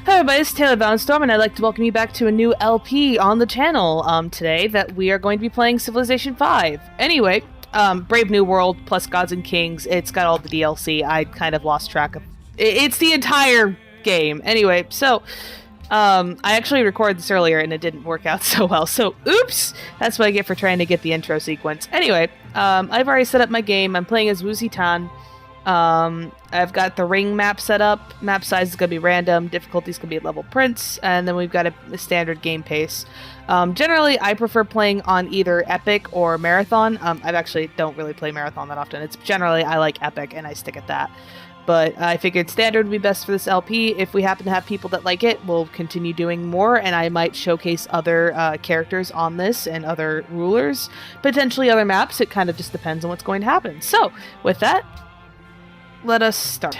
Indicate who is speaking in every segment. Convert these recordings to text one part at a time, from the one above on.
Speaker 1: Hi everybody, it's Taylor Bounstorm, and I'd like to welcome you back to a new LP on the channel today that we are going to be playing Civilization V. Anyway, Brave New World plus Gods and Kings, it's got all the DLC. I kind of lost track of... It's the entire game. Anyway, so, I actually recorded this earlier and it didn't work out so well, so oops! That's what I get for trying to get the intro sequence. Anyway, I've already set up my game. I'm playing as Wu Zitan. I've got the ring map set up. Map size is going to be random. Difficulty is going to be at level prince. And then we've got a standard game pace. Generally, I prefer playing on either epic or marathon. I actually don't really play marathon that often. It's generally, I like epic and I stick at that. But I figured standard would be best for this LP. If we happen to have people that like it, we'll continue doing more. And I might showcase other characters on this and other rulers. Potentially other maps. It kind of just depends on what's going to happen. So, with that, let us start.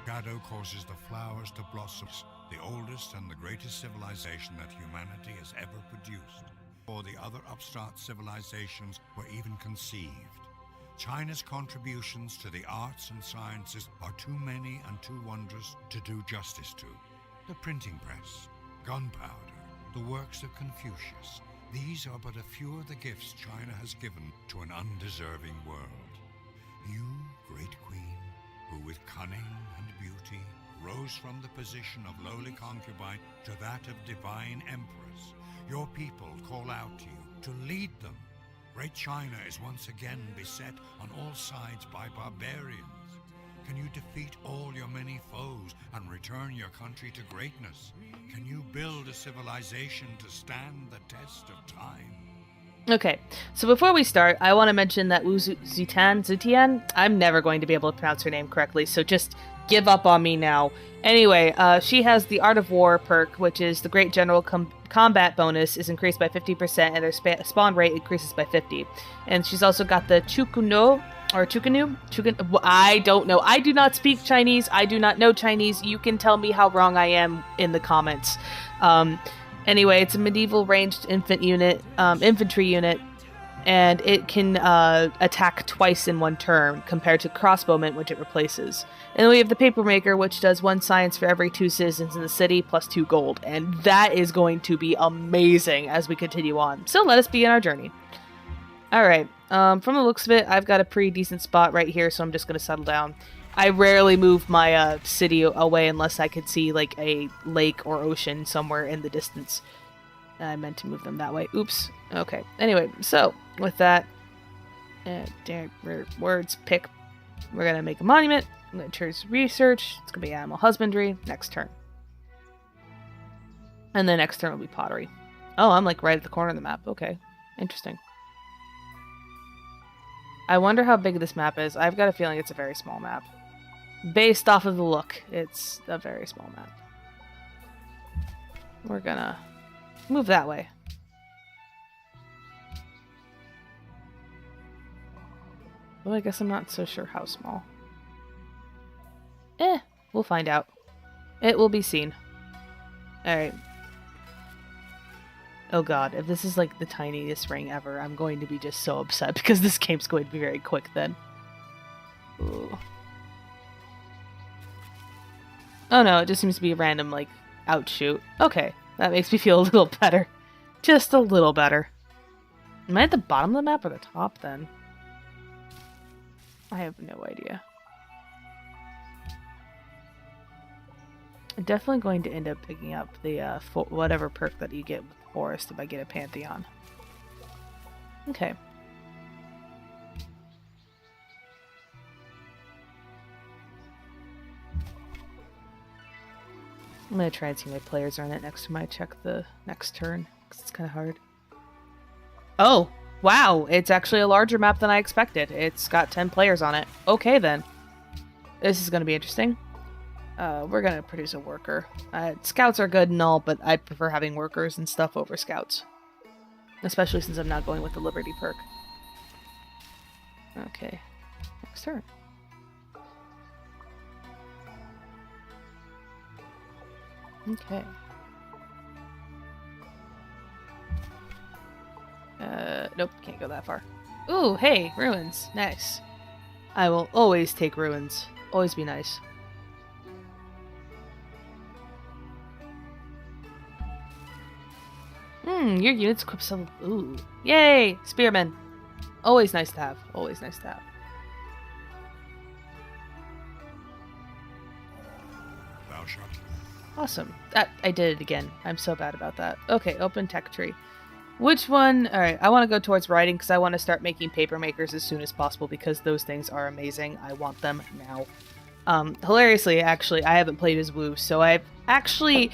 Speaker 2: Shadow causes the flowers to blossom, the oldest and the greatest civilization that humanity has ever produced, before the other upstart civilizations were even conceived. China's contributions to the arts and sciences are too many and too wondrous to do justice to. The printing press, gunpowder, the works of Confucius, these are but a few of the gifts China has given to an undeserving world. You, great queen, who with cunning and beauty rose from the position of lowly concubine to that of divine empress, your people call out to you to lead them. Great China is once again beset on all sides by barbarians. Can you defeat all your many foes and return your country to greatness? Can you build a civilization to stand the test of time?
Speaker 1: Okay, so before we start, I want to mention that Wu Zutian, I'm never going to be able to pronounce her name correctly, so just give up on me now. Anyway, she has the Art of War perk, which is the Great General combat bonus is increased by 50%, and their spawn rate increases by 50. And she's also got the Chukuno, or Chukunu? I don't know. I do not speak Chinese. I do not know Chinese. You can tell me how wrong I am in the comments. Anyway, it's a medieval ranged infantry unit, and it can attack twice in one turn, compared to crossbowmen, which it replaces. And then we have the Papermaker, which does 1 science for every 2 citizens in the city, plus 2 gold. And that is going to be amazing as we continue on. So let us begin our journey. Alright, from the looks of it, I've got a pretty decent spot right here, so I'm just going to settle down. I rarely move my city away unless I could see like a lake or ocean somewhere in the distance. I meant to move them that way. Oops. Okay. Anyway, so with that, words pick. We're gonna make a monument. I'm gonna choose research. It's gonna be animal husbandry. Next turn. And the next turn will be pottery. Oh, I'm like right at the corner of the map. Okay. Interesting. I wonder how big this map is. I've got a feeling it's a very small map. Based off of the look, it's a very small map. We're gonna move that way. Well, I guess I'm not so sure how small. We'll find out. It will be seen. Alright. Oh god, if this is like the tiniest ring ever, I'm going to be just so upset because this game's going to be very quick then. Ooh. Oh no, it just seems to be a random, like, outshoot. Okay, that makes me feel a little better. Just a little better. Am I at the bottom of the map or the top then? I have no idea. I'm definitely going to end up picking up the whatever perk that you get with the forest if I get a Pantheon. Okay. I'm going to try and see my players are in it next time I check the next turn, because it's kind of hard. Oh, wow, it's actually a larger map than I expected. It's got 10 players on it. Okay, then. This is going to be interesting. We're going to produce a worker. Scouts are good and all, but I prefer having workers and stuff over scouts. Especially since I'm not going with the Liberty perk. Okay, next turn. Okay. Nope, can't go that far. Ooh, hey, ruins. Nice. I will always take ruins. Always be nice. Your units equip some. Ooh. Yay! Spearmen. Always nice to have. Always nice to have.
Speaker 2: Thou shalt.
Speaker 1: Awesome. I did it again. I'm so bad about that. Okay, open tech tree. Which one? Alright, I want to go towards writing because I want to start making paper makers as soon as possible because those things are amazing. I want them now. Hilariously, actually, I haven't played as Wu, so I actually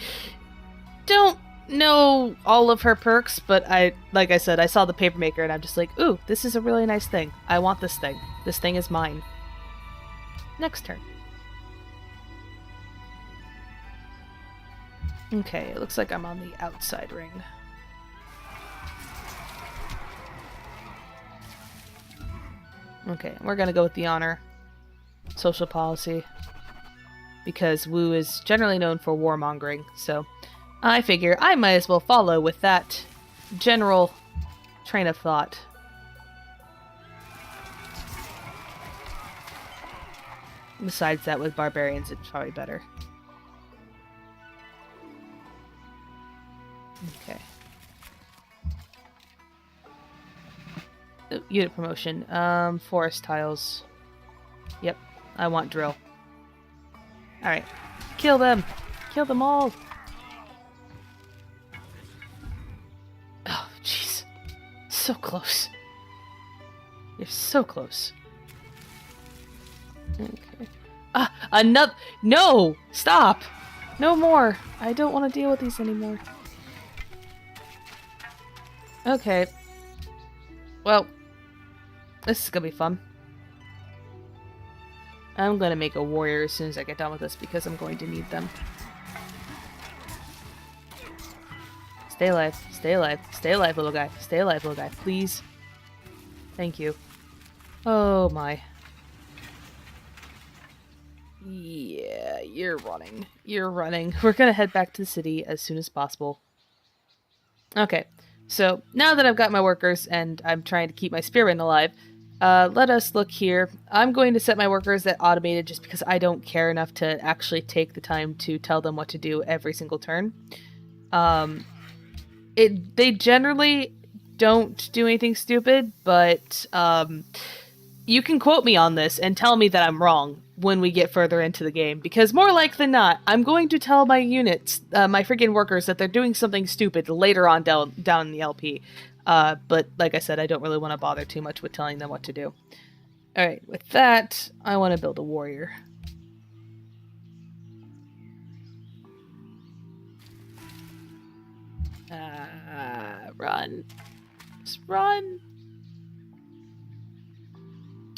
Speaker 1: don't know all of her perks, but like I said, I saw the paper maker and I'm just like, ooh, this is a really nice thing. I want this thing. This thing is mine. Next turn. Okay, it looks like I'm on the outside ring. Okay, we're gonna go with the honor. Social policy. Because Wu is generally known for warmongering, so I figure I might as well follow with that general train of thought. Besides that, with barbarians, it's probably better. Okay. Unit promotion. Forest tiles. Yep, I want drill. Alright. Kill them! Kill them all! Oh, jeez. So close. You're so close. Okay. Ah! Another— No! Stop! No more! I don't want to deal with these anymore. Okay. Well, this is gonna be fun. I'm gonna make a warrior as soon as I get done with this because I'm going to need them. Stay alive. Stay alive. Stay alive, little guy. Stay alive, little guy. Please. Thank you. Oh my. Yeah, you're running. You're running. We're gonna head back to the city as soon as possible. Okay. So, now that I've got my workers and I'm trying to keep my spearmen alive, let us look here. I'm going to set my workers at automated just because I don't care enough to actually take the time to tell them what to do every single turn. They generally don't do anything stupid, but you can quote me on this and tell me that I'm wrong when we get further into the game, because more likely than not, I'm going to tell my units, my freaking workers, that they're doing something stupid later on down in the LP. But like I said, I don't really want to bother too much with telling them what to do. Alright, with that, I want to build a warrior. Run. Just run.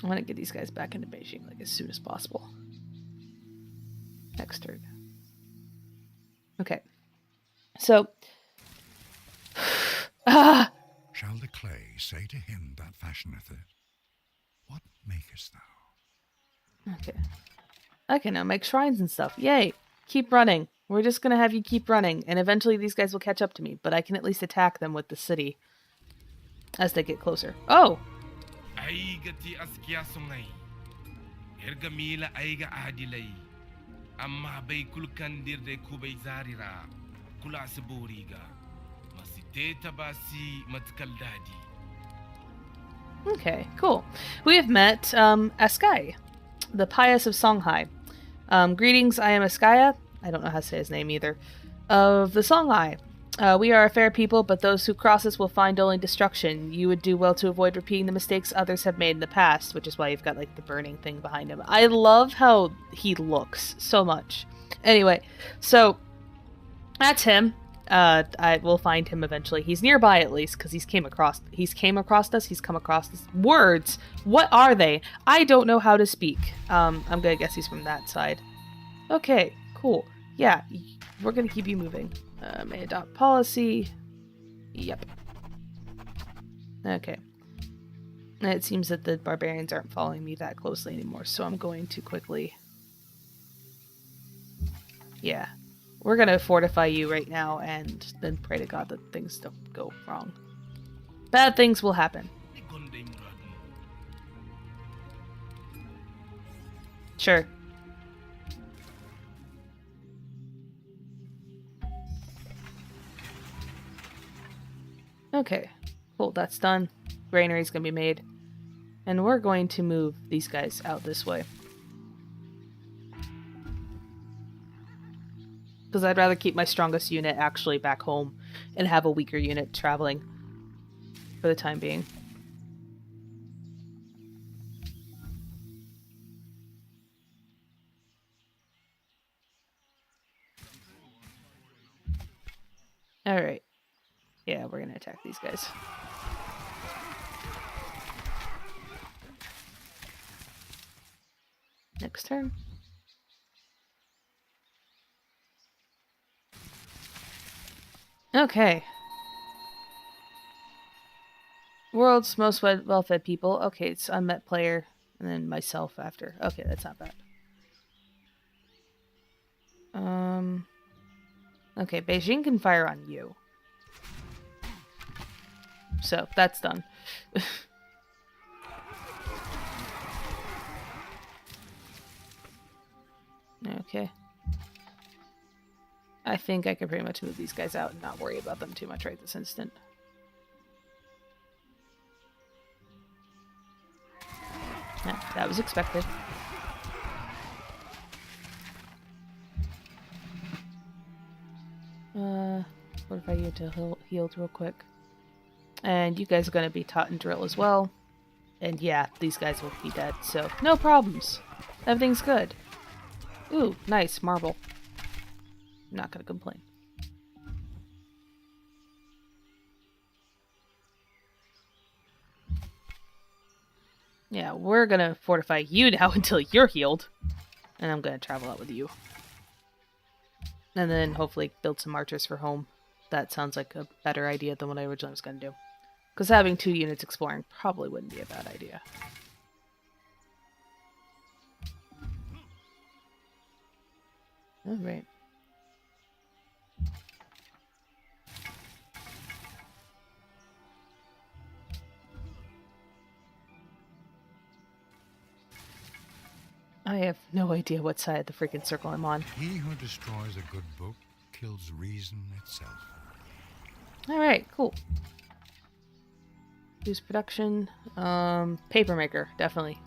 Speaker 1: I want to get these guys back into Beijing like as soon as possible. Next turn. Okay. So.
Speaker 2: Shall the clay say to him that fashioneth it, what makest thou?
Speaker 1: Okay. I can now make shrines and stuff. Yay! Keep running. We're just gonna have you keep running, and eventually these guys will catch up to me, but I can at least attack them with the city as they get closer. Oh!
Speaker 3: Aigati askia sungai. Ergamila aiga adilai. Amma bay kulkan dirde kubay zarira. Kula saburiga. Masiteta basi matkaldadi.
Speaker 1: Okay, cool. We have met Askai, the pious of Songhai. Greetings, I am Askaya. I don't know how to say his name either. Of the Songhai. We are a fair people, but those who cross us will find only destruction. You would do well to avoid repeating the mistakes others have made in the past, which is why you've got, like, the burning thing behind him. I love how he looks so much. Anyway, so, that's him. I will find him eventually. He's nearby, at least, because he's come across us. Words! What are they? I don't know how to speak. I'm gonna guess he's from that side. Okay, cool. Yeah, we're gonna keep you moving. May adopt policy. Yep. Okay. It seems that the barbarians aren't following me that closely anymore, so I'm going to quickly... Yeah. We're gonna fortify you right now, and then pray to God that things don't go wrong. Bad things will happen. Sure. Okay, cool, that's done. Granary's gonna be made. And we're going to move these guys out this way. Because I'd rather keep my strongest unit actually back home and have a weaker unit traveling for the time being. Alright. Yeah, we're gonna attack these guys. Next turn. Okay. World's most well-fed people. Okay, it's unmet player, and then myself after. Okay, that's not bad. Okay, Beijing can fire on you. So, that's done. Okay. I think I can pretty much move these guys out and not worry about them too much right this instant. Yeah, that was expected. Fortify you to healed real quick. And you guys are going to be taught in drill as well. And yeah, these guys will be dead, so no problems. Everything's good. Ooh, nice, marble. I'm not going to complain. Yeah, we're going to fortify you now until you're healed. And I'm going to travel out with you. And then hopefully build some archers for home. That sounds like a better idea than what I originally was going to do. Because having 2 units exploring probably wouldn't be a bad idea. Alright. I have no idea what side of the freaking circle I'm on.
Speaker 2: He who destroys a good book kills reason itself.
Speaker 1: Alright, cool. Use production. Papermaker, definitely.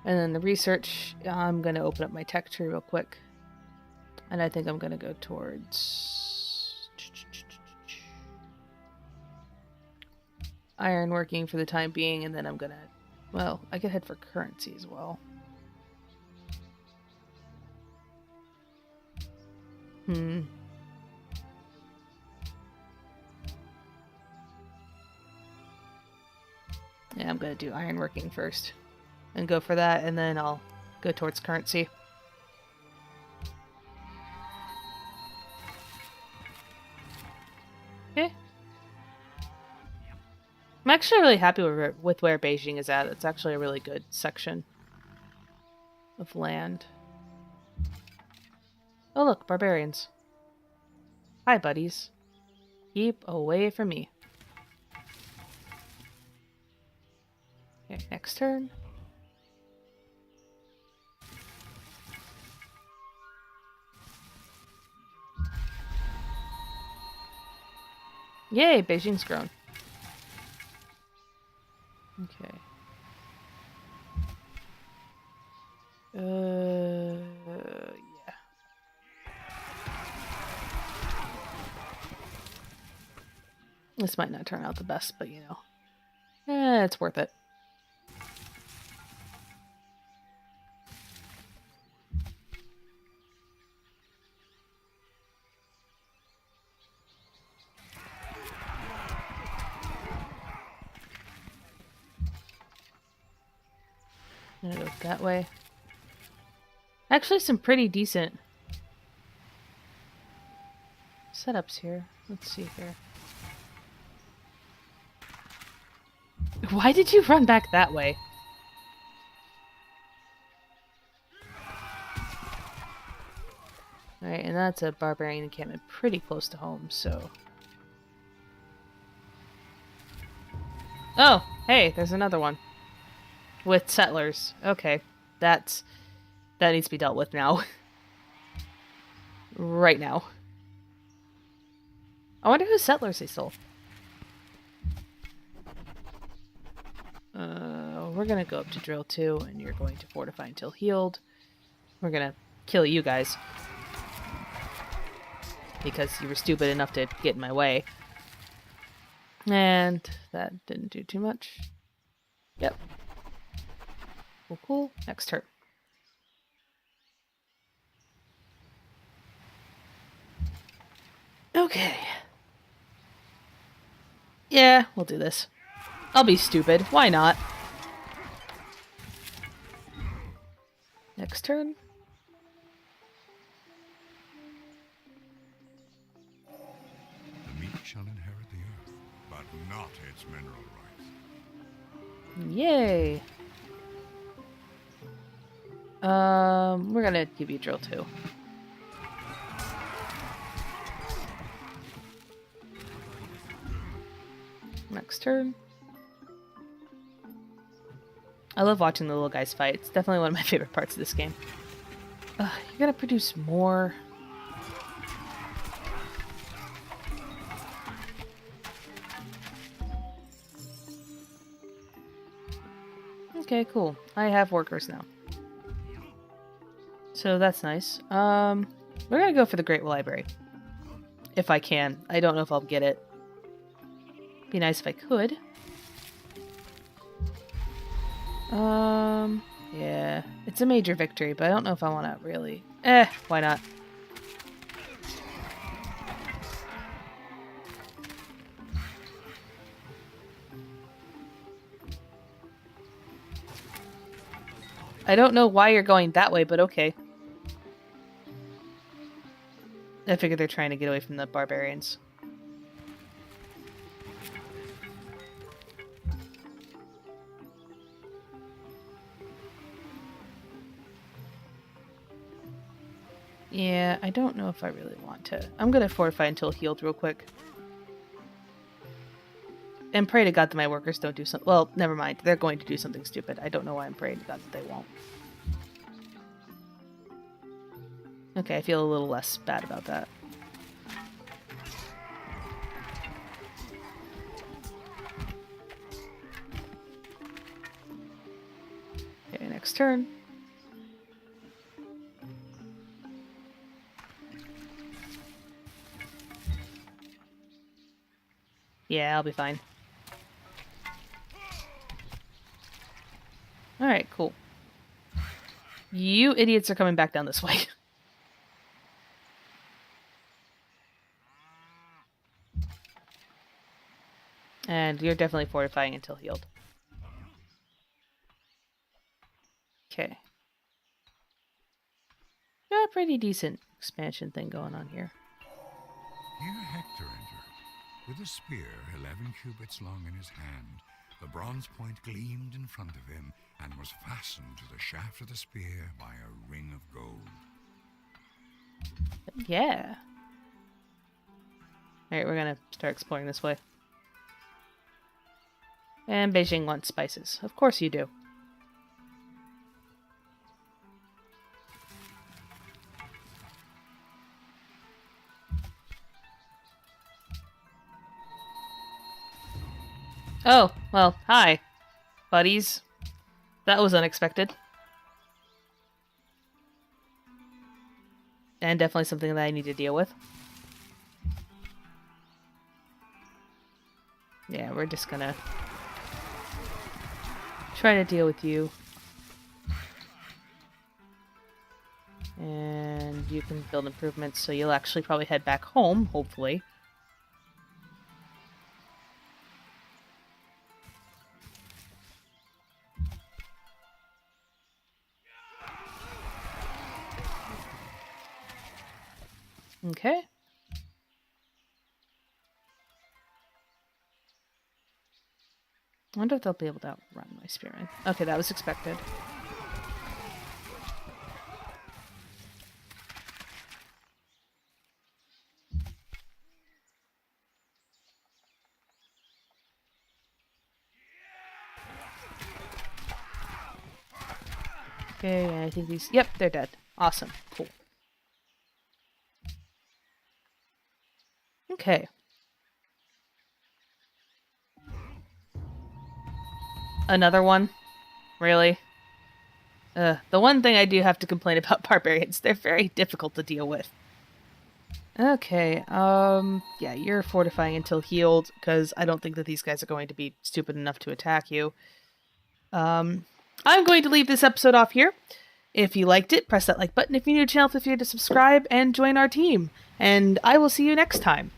Speaker 1: And then the research, I'm going to open up my tech tree real quick. And I think I'm going to go towards ironworking for the time being, and then I'm going to, well, I could head for currency as well. Yeah, I'm going to do ironworking first. And go for that, and then I'll go towards currency. Okay. I'm actually really happy with where Beijing is at. It's actually a really good section of land. Oh look, barbarians. Hi, buddies. Keep away from me. Okay, next turn. Yay, Beijing's grown. Okay. Yeah. This might not turn out the best, but you know. It's worth it. I'm gonna go that way. Actually, some pretty decent setups here. Let's see here. Why did you run back that way? Alright, and that's a barbarian encampment pretty close to home, so... Oh, hey, there's another one. With settlers. Okay, that needs to be dealt with now. Right now. I wonder whose settlers they stole. we're gonna go up to drill 2, and you're going to fortify until healed. We're gonna kill you guys. Because you were stupid enough to get in my way. And that didn't do too much. Yep. Cool, cool. Next turn. Okay. Yeah, we'll do this. I'll be stupid. Why not? Next turn.
Speaker 2: The meek shall inherit the earth, but not its mineral rights.
Speaker 1: Yay. We're gonna give you drill 2. Next turn. I love watching the little guys fight. It's definitely one of my favorite parts of this game. You gotta produce more. Okay, cool. I have workers now. So that's nice. We're gonna go for the Great Library. If I can. I don't know if I'll get it. Be nice if I could. Yeah. It's a major victory, but I don't know if I want to really... why not? I don't know why you're going that way, but okay. I figure they're trying to get away from the barbarians. Yeah, I don't know if I really want to. I'm gonna fortify until healed real quick. And pray to God that my workers don't do something. Well, never mind. They're going to do something stupid. I don't know why I'm praying to God that they won't. Okay, I feel a little less bad about that. Okay, next turn. Yeah, I'll be fine. Alright, cool. You idiots are coming back down this way. And you're definitely fortifying until healed. Okay. Got a pretty decent expansion thing going on here.
Speaker 2: Here Hector entered, with a spear 11 cubits long in his hand. The bronze point gleamed in front of him and was fastened to the shaft of the spear by a ring of gold.
Speaker 1: Yeah. Alright, we're gonna start exploring this way. And Beijing wants spices. Of course you do. Oh, well, hi, buddies. That was unexpected. And definitely something that I need to deal with. Yeah, we're just gonna try to deal with you. And you can build improvements, so you'll actually probably head back home, hopefully. Okay. I wonder if they'll be able to outrun my spearman. Okay, that was expected. Okay, and I think these... Yep, they're dead. Awesome. Cool. Okay. Another one. Really? The one thing I do have to complain about barbarians, they're very difficult to deal with. Okay, yeah, you're fortifying until healed, because I don't think that these guys are going to be stupid enough to attack you. I'm going to leave this episode off here. If you liked it, press that like button. If you're new to the channel, feel free to subscribe and join our team. And I will see you next time.